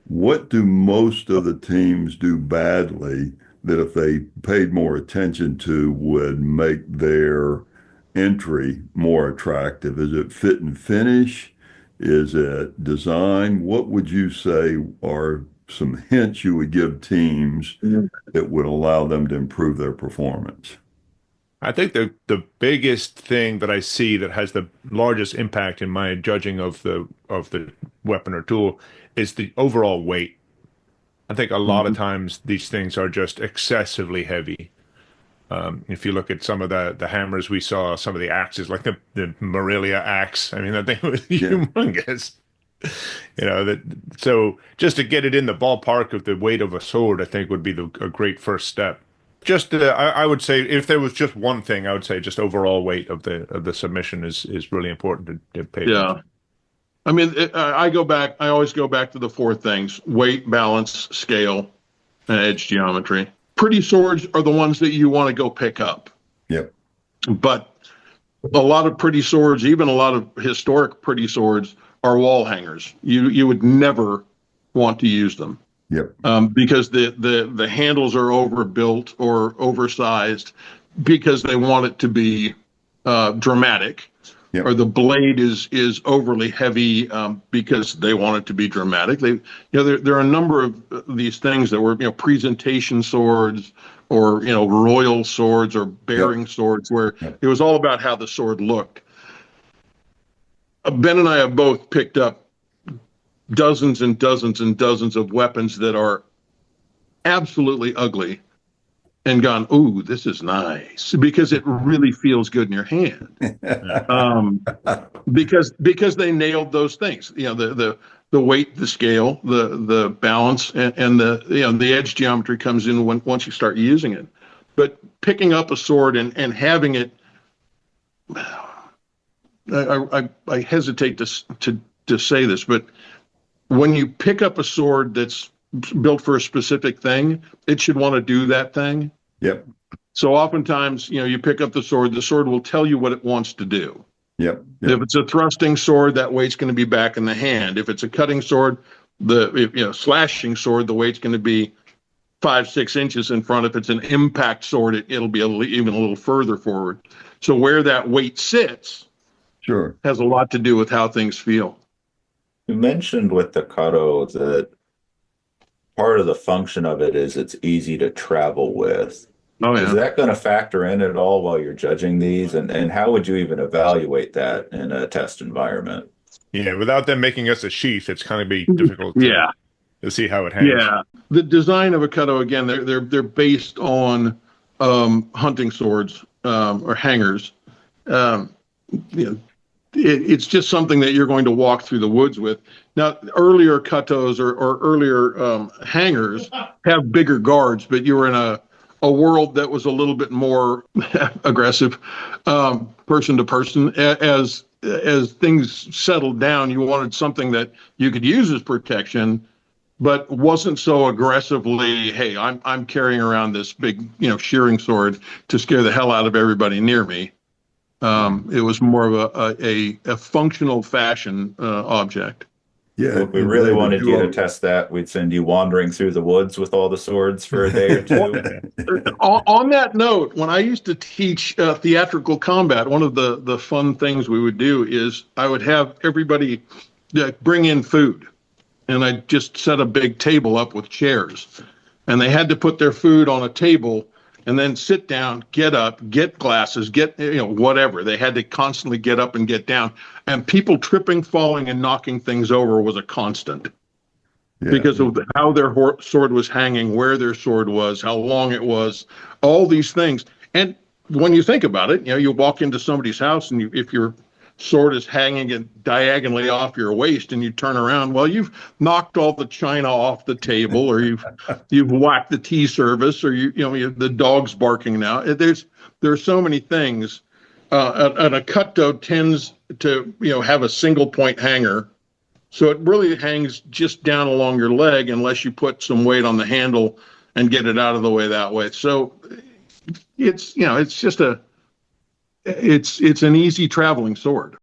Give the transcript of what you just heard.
What do most of the teams do badly that if they paid more attention to would make their entry more attractive? Is it fit and finish? Is it design? What would you say are some hints you would give teams that would allow them to improve their performance? I think the biggest thing that I see that has the largest impact in my judging of the weapon or tool is the overall weight. I think a lot of Mhm. times these things are just excessively heavy. If you look at some of the hammers we saw, some of the axes, like the Morelia axe, I mean that thing was Yeah. humongous. That so just to get it in the ballpark of the weight of a sword, I think would be a great first step. Just I would say if there was just one thing, I would say just overall weight of the submission is really important to pay attention. Yeah. I mean, I always go back to the four things: weight, balance, scale, and edge geometry. Pretty swords are the ones that you want to go pick up. Yep. But a lot of pretty swords, even a lot of historic pretty swords, are wall hangers. You would never want to use them Yep. because the handles are overbuilt or oversized because they want it to be dramatic, Yep. or the blade is overly heavy because they want it to be dramatic. There are a number of these things that were presentation swords or royal swords or Yep. bearing swords where Yep. it was all about how the sword looked. Ben and I have both picked up dozens and dozens and dozens of weapons that are absolutely ugly and gone, ooh, this is nice because it really feels good in your hand. Um, because they nailed those things, the weight, the scale, the balance, and the edge geometry comes in once you start using it. But picking up a sword and having it, I hesitate to say this, but when you pick up a sword that's built for a specific thing, it should want to do that thing. Yep. So oftentimes, you pick up the sword will tell you what it wants to do. Yep. If Yep. it's a thrusting sword, that weight's going to be back in the hand. If it's a cutting sword, slashing sword, the weight's going to be 5, 6 inches in front. If it's an impact sword, it'll be even a little further forward. So where that weight sits Sure. has a lot to do with how things feel. You mentioned with the Kato that part of the function of it is it's easy to travel with. Oh Is yeah. that going to factor in at all while you're judging these? And how would you even evaluate that in a test environment? Yeah, without them making us a sheath, it's kind of be difficult Yeah. to see how it hangs. Yeah. The design of a Kato, again, they're based on hunting swords or hangers. Um, you know, it's just something that you're going to walk through the woods with. Now, earlier Katos or earlier hangers have bigger guards, but you were in a world that was a little bit more aggressive, person to person. As things settled down, you wanted something that you could use as protection, but wasn't so aggressively, hey, I'm carrying around this big, shearing sword to scare the hell out of everybody near me. It was more of a functional fashion object. Yeah. So if we And really David, wanted you to test that, we'd send you wandering through the woods with all the swords for a day or two. On that note, when I used to teach theatrical combat, one of the fun things we would do is I would have everybody bring in food, and I'd just set a big table up with chairs, and they had to put their food on a table and then sit down, get up, get glasses, get whatever. They had to constantly get up and get down, and people tripping, falling, and knocking things over was a constant Yeah. because of how their sword was hanging, where their sword was, how long it was, all these things. And when you think about it, you walk into somebody's house and if your sword is hanging it diagonally off your waist and you turn around, well, you've knocked all the china off the table, or you've whacked the tea service, or the dog's barking now. There's so many things. And a cutto tends to have a single point hanger, so it really hangs just down along your leg unless you put some weight on the handle and get it out of the way that way. So it's just it's an easy traveling sword.